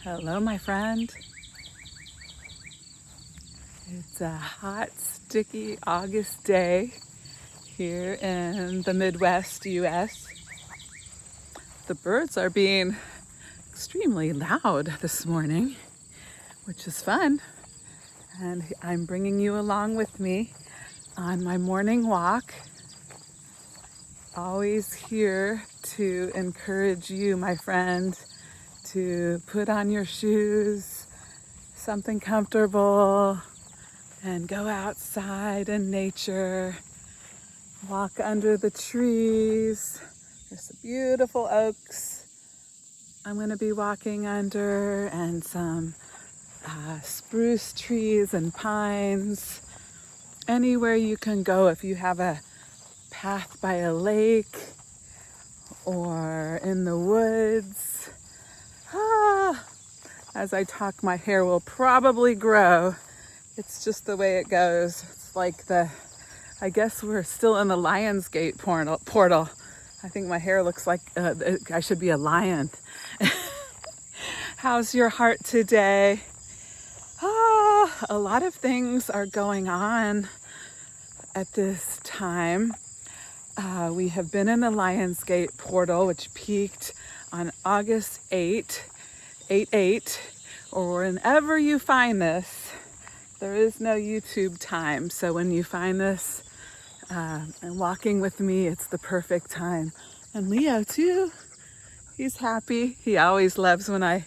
Hello, my friend. It's a hot, sticky August day here in the Midwest, US. The birds are being extremely loud this morning, which is fun. And I'm bringing you along with me on my morning walk. Always here to encourage you, my friend, to put on your shoes, something comfortable, and go outside in nature, walk under the trees. There's some beautiful oaks I'm going to be walking under, and some spruce trees and pines. Anywhere you can go, if you have a path by a lake or in the woods. As I talk, my hair will probably grow. It's just the way it goes. It's like I guess we're still in the Lionsgate portal. I think my hair looks like I should be a lion. How's your heart today? A lot of things are going on at this time. We have been in the Lionsgate portal, which peaked on August 8, or whenever you find this. There is no YouTube time, so when you find this and walking with me, it's the perfect time. And Leo too, he's happy. He always loves when I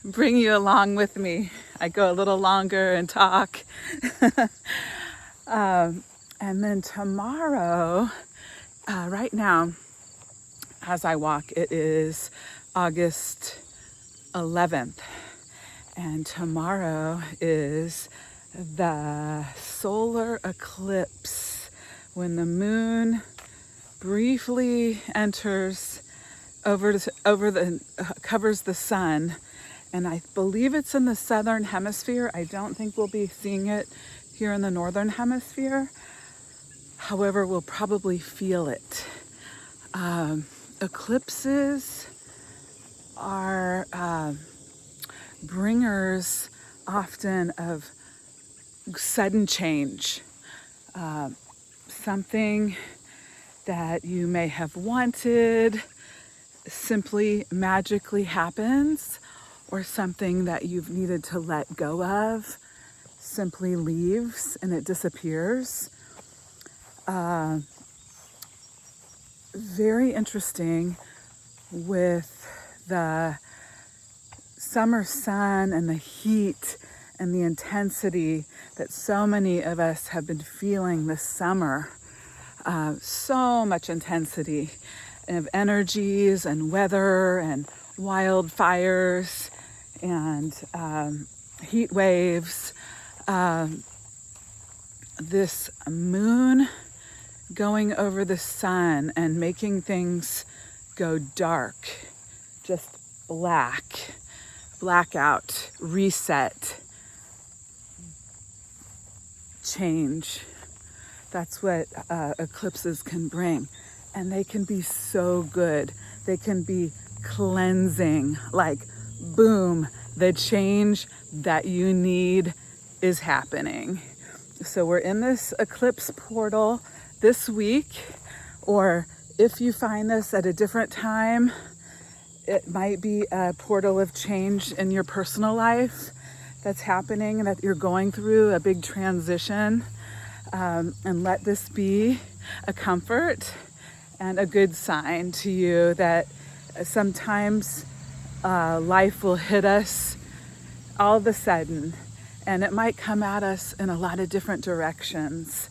bring you along with me. I go a little longer and talk. And then tomorrow, right now, as I walk, it is August 11th. And tomorrow is the solar eclipse, when the moon briefly enters covers the sun. And I believe it's in the southern hemisphere. I don't think we'll be seeing it here in the northern hemisphere. However, we'll probably feel it. Eclipses are bringers often of sudden change. Something that you may have wanted simply magically happens, or something that you've needed to let go of simply leaves and it disappears. Very interesting with the summer sun and the heat and the intensity that so many of us have been feeling this summer. So much intensity of energies and weather and wildfires and heat waves. This moon going over the sun and making things go dark, just blackout, reset, change. That's what eclipses can bring. And they can be so good. They can be cleansing, like boom, the change that you need is happening. So we're in this eclipse portal this week, or if you find this at a different time, it might be a portal of change in your personal life that's happening and that you're going through a big transition. And let this be a comfort and a good sign to you that sometimes life will hit us all of a sudden, and it might come at us in a lot of different directions.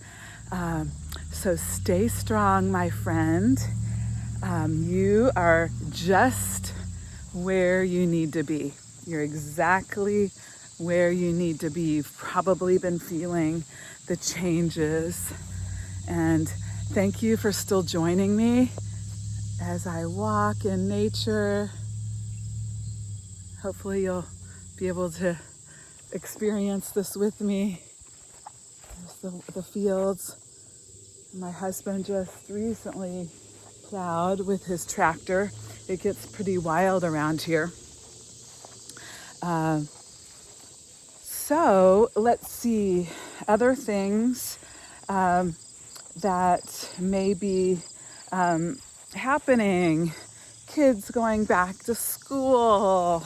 So stay strong, my friend. You are just where you need to be. You're exactly where you need to be. You've probably been feeling the changes. And thank you for still joining me as I walk in nature. Hopefully you'll be able to experience this with me. There's the fields. My husband just recently plowed with his tractor. It gets pretty wild around here. So let's see other things that may be happening. Kids going back to school,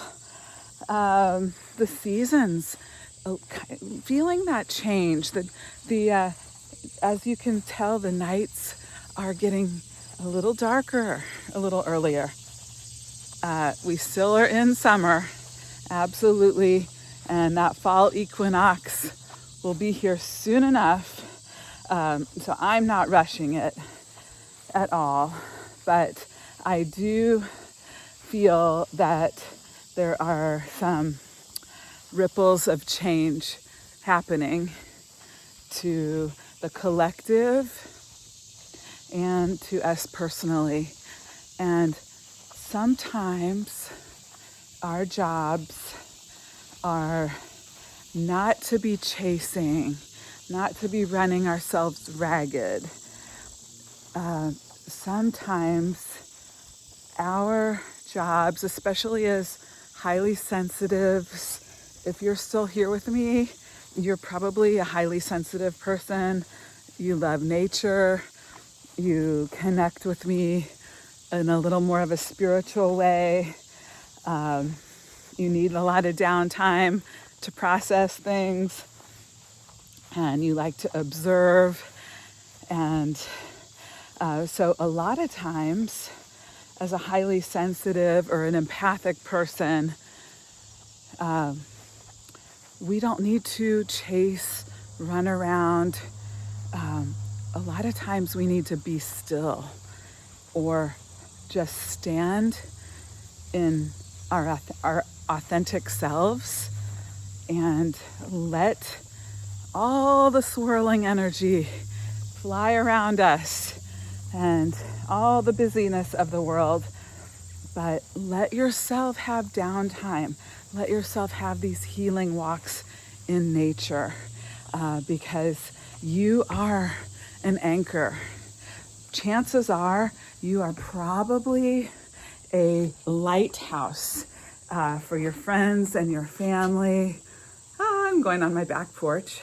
the seasons, feeling that change. The as you can tell, the nights are getting a little darker, a little earlier. We still are in summer, absolutely, and that fall equinox will be here soon enough. So I'm not rushing it at all, but I do feel that there are some ripples of change happening to the collective and to us personally. And sometimes our jobs are not to be chasing, not to be running ourselves ragged. Sometimes our jobs, especially as highly sensitives, if you're still here with me, you're probably a highly sensitive person. You love nature. You connect with me in a little more of a spiritual way. You need a lot of downtime to process things, and you like to observe. And so a lot of times, as a highly sensitive or an empathic person, we don't need to chase, run around. A lot of times we need to be still or just stand in our authentic selves and let all the swirling energy fly around us and all the busyness of the world. But let yourself have downtime. Let yourself have these healing walks in nature, because you are an anchor. Chances are you are probably a lighthouse for your friends and your family. I'm going on my back porch.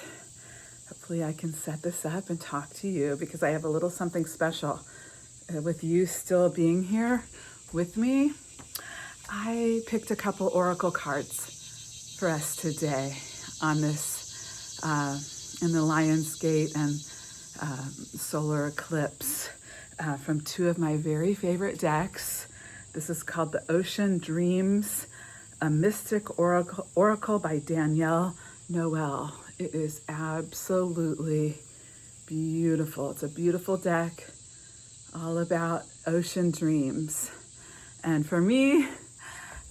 Hopefully I can set this up and talk to you because I have a little something special. With you still being here with me, I picked a couple oracle cards for us today on this, in the Lion's Gate and solar eclipse, from two of my very favorite decks. This is called the Ocean Dreams, a Mystic Oracle by Danielle Noel. It is absolutely beautiful. It's a beautiful deck, all about ocean dreams. And for me,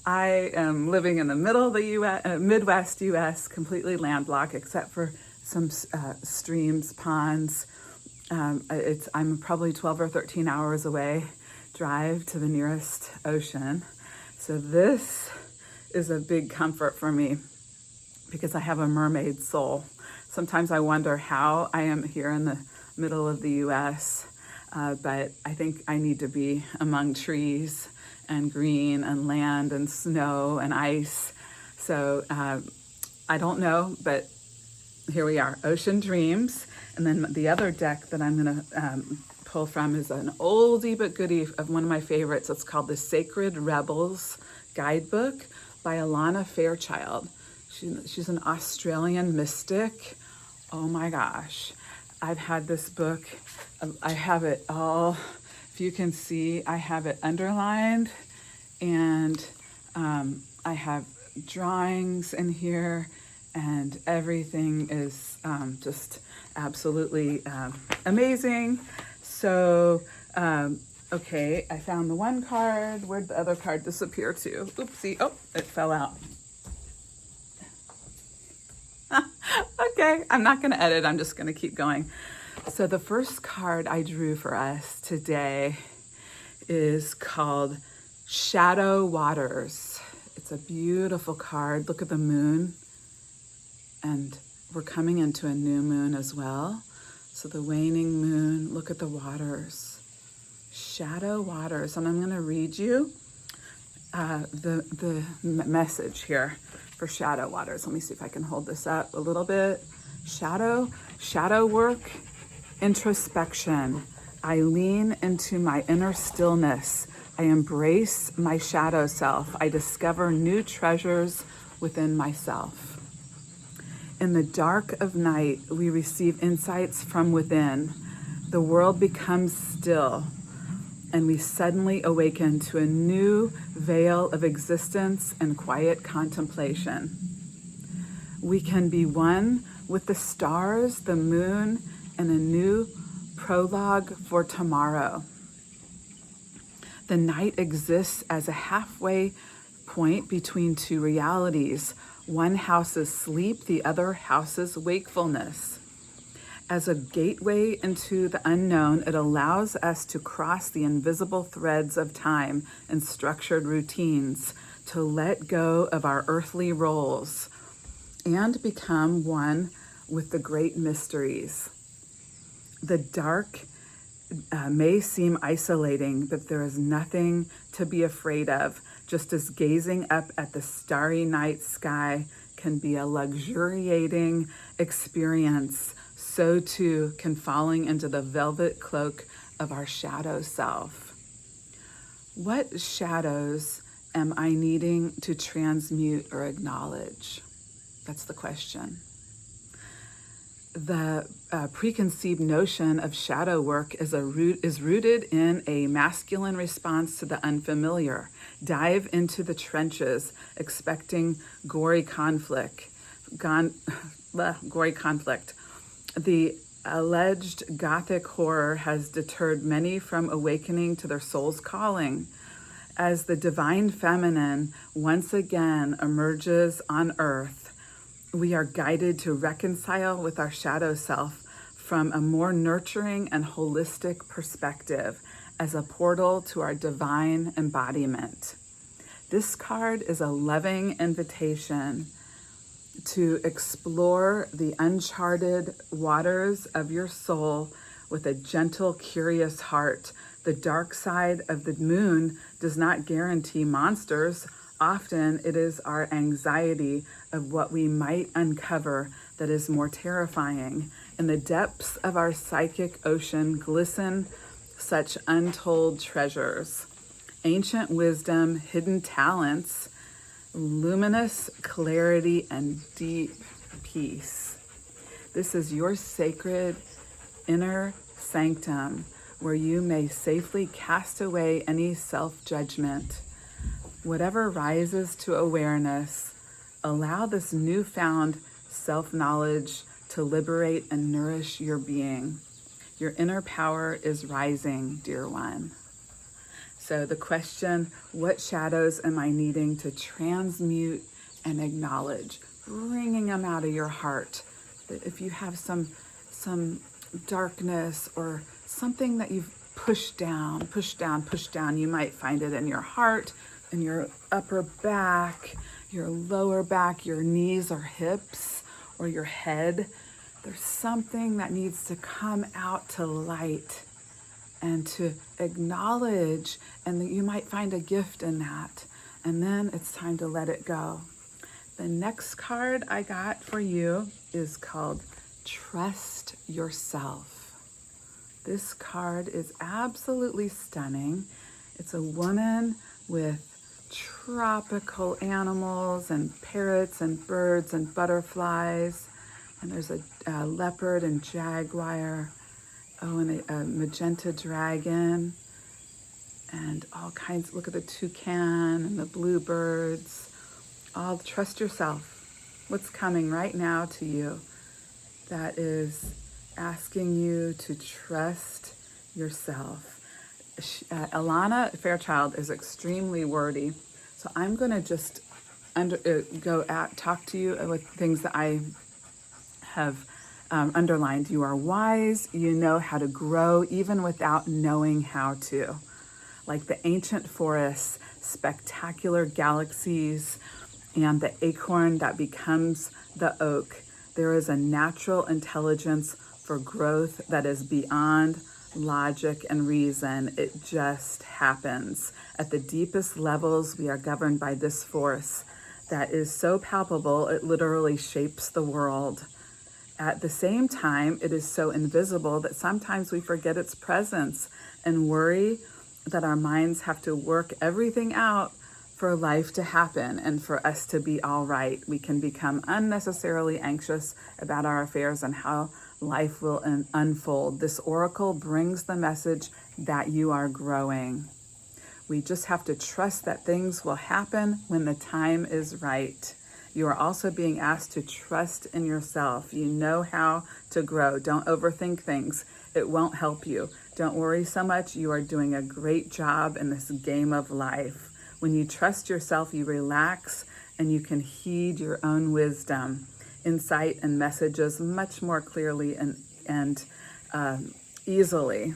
I am living in the middle of the Midwest US, completely landlocked except for some streams, ponds. I'm probably 12 or 13 hours away drive to the nearest ocean. So this is a big comfort for me because I have a mermaid soul. Sometimes I wonder how I am here in the middle of the US, but I think I need to be among trees and green and land and snow and ice. So I don't know, but here we are, Ocean Dreams. And then the other deck that I'm gonna pull from is an oldie but goodie of one of my favorites. It's called the Sacred Rebels Guidebook by Alana Fairchild. She's an Australian mystic. Oh my gosh. I've had this book. I have it all, if you can see, I have it underlined, and I have drawings in here, and everything is just absolutely amazing. So, okay, I found the one card. Where'd the other card disappear to? Oopsie, oh, it fell out. Okay, I'm not gonna edit, I'm just gonna keep going. So the first card I drew for us today is called Shadow Waters. It's a beautiful card. Look at the moon. And we're coming into a new moon as well. So the waning moon, look at the waters. Shadow waters. And I'm gonna read you the message here for shadow waters. Let me see if I can hold this up a little bit. Shadow work, introspection. I lean into my inner stillness. I embrace my shadow self. I discover new treasures within myself. In the dark of night, we receive insights from within. The world becomes still, and we suddenly awaken to a new veil of existence and quiet contemplation. We can be one with the stars, the moon, and a new prologue for tomorrow. The night exists as a halfway point between two realities. One houses sleep, the other houses wakefulness. As a gateway into the unknown, it allows us to cross the invisible threads of time and structured routines, to let go of our earthly roles and become one with the great mysteries. The dark may seem isolating, but there is nothing to be afraid of. Just as gazing up at the starry night sky can be a luxuriating experience, so too can falling into the velvet cloak of our shadow self. What shadows am I needing to transmute or acknowledge? That's the question. The preconceived notion of shadow work is rooted in a masculine response to the unfamiliar. Dive into the trenches, expecting gory conflict. The alleged Gothic horror has deterred many from awakening to their soul's calling. As the divine feminine once again emerges on earth, we are guided to reconcile with our shadow self from a more nurturing and holistic perspective as a portal to our divine embodiment. This card is a loving invitation to explore the uncharted waters of your soul with a gentle, curious heart. The dark side of the moon does not guarantee monsters. Often it is our anxiety of what we might uncover that is more terrifying. In the depths of our psychic ocean glisten such untold treasures. Ancient wisdom, hidden talents, luminous clarity, and deep peace. This is your sacred inner sanctum where you may safely cast away any self-judgment. Whatever rises to awareness, allow this newfound self-knowledge to liberate and nourish your being. Your inner power is rising, dear one. So the question, what shadows am I needing to transmute and acknowledge? Bringing them out of your heart. That if you have some darkness or something that you've pushed down, you might find it in your heart, in your upper back, your lower back, your knees or hips, or your head. There's something that needs to come out to light and to acknowledge, and that you might find a gift in that. And then it's time to let it go. The next card I got for you is called Trust Yourself. This card is absolutely stunning. It's a woman with tropical animals and parrots and birds and butterflies. And there's a leopard and jaguar. Oh, and a magenta dragon. And all kinds, look at the toucan and the bluebirds. All trust yourself. What's coming right now to you that is asking you to trust yourself? Alana Fairchild is extremely wordy, so I'm going to just talk to you with things that I have underlined. You are wise. You know how to grow even without knowing how to. Like the ancient forests, spectacular galaxies, and the acorn that becomes the oak, there is a natural intelligence for growth that is beyond logic and reason. It just happens. At the deepest levels, we are governed by this force that is so palpable, it literally shapes the world. At the same time, it is so invisible that sometimes we forget its presence and worry that our minds have to work everything out for life to happen and for us to be all right. We can become unnecessarily anxious about our affairs and how life will unfold. This oracle brings the message that you are growing. We just have to trust that things will happen when the time is right. You are also being asked to trust in yourself. You know how to grow. Don't overthink things. It won't help you. Don't worry so much. You are doing a great job in this game of life. When you trust yourself, you relax and you can heed your own wisdom, insight, and messages much more clearly and easily.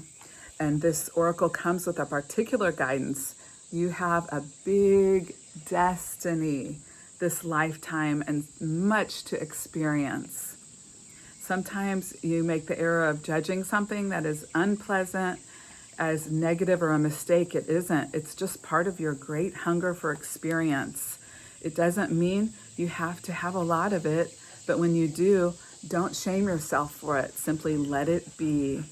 And this oracle comes with a particular guidance. You have a big destiny this lifetime and much to experience. Sometimes you make the error of judging something that is unpleasant as negative or a mistake. It isn't. It's just part of your great hunger for experience. It doesn't mean you have to have a lot of it, but when you do, don't shame yourself for it. Simply let it be.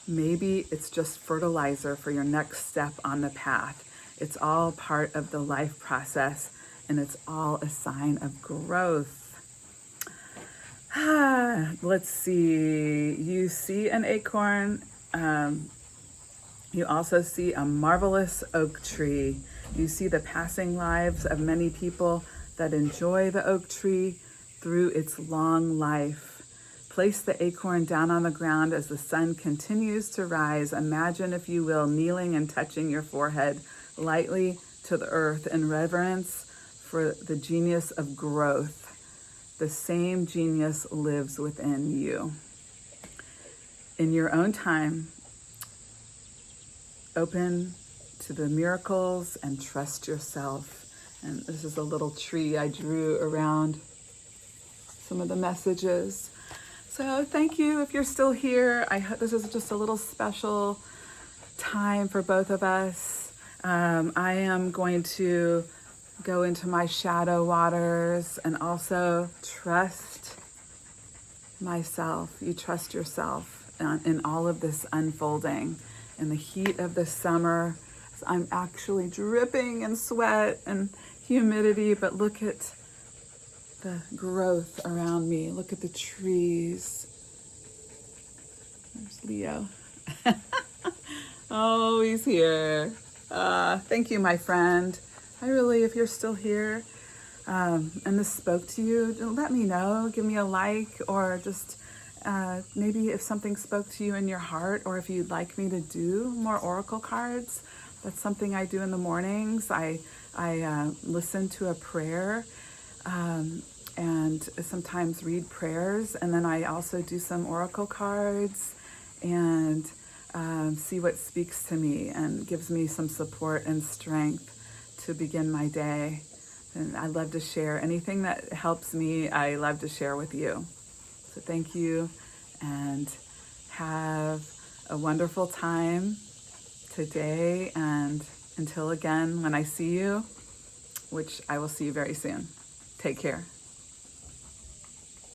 Maybe it's just fertilizer for your next step on the path. It's all part of the life process, and it's all a sign of growth. Let's see. You see an acorn. You also see a marvelous oak tree. You see the passing lives of many people that enjoy the oak tree through its long life. Place the acorn down on the ground as the sun continues to rise. Imagine, if you will, kneeling and touching your forehead lightly to the earth in reverence for the genius of growth. The same genius lives within you. In your own time, open to the miracles and trust yourself. And this is a little tree I drew around some of the messages. So thank you if you're still here. I hope this is just a little special time for both of us. I am going to go into my shadow waters and also trust myself. You trust yourself in all of this unfolding. In the heat of the summer, I'm actually dripping in sweat and humidity, but look at the growth around me. Look at the trees. There's Leo. Oh, he's here. Thank you, my friend. If you're still here and this spoke to you, let me know. Give me a like, or just maybe if something spoke to you in your heart, or if you'd like me to do more oracle cards. That's something I do in the mornings. I listen to a prayer and sometimes read prayers, and then I also do some oracle cards and see what speaks to me and gives me some support and strength to begin my day. And I love to share anything that helps me. I love to share with you. So thank you, and have a wonderful time today, and until again when I see you, which I will see you very soon. Take care.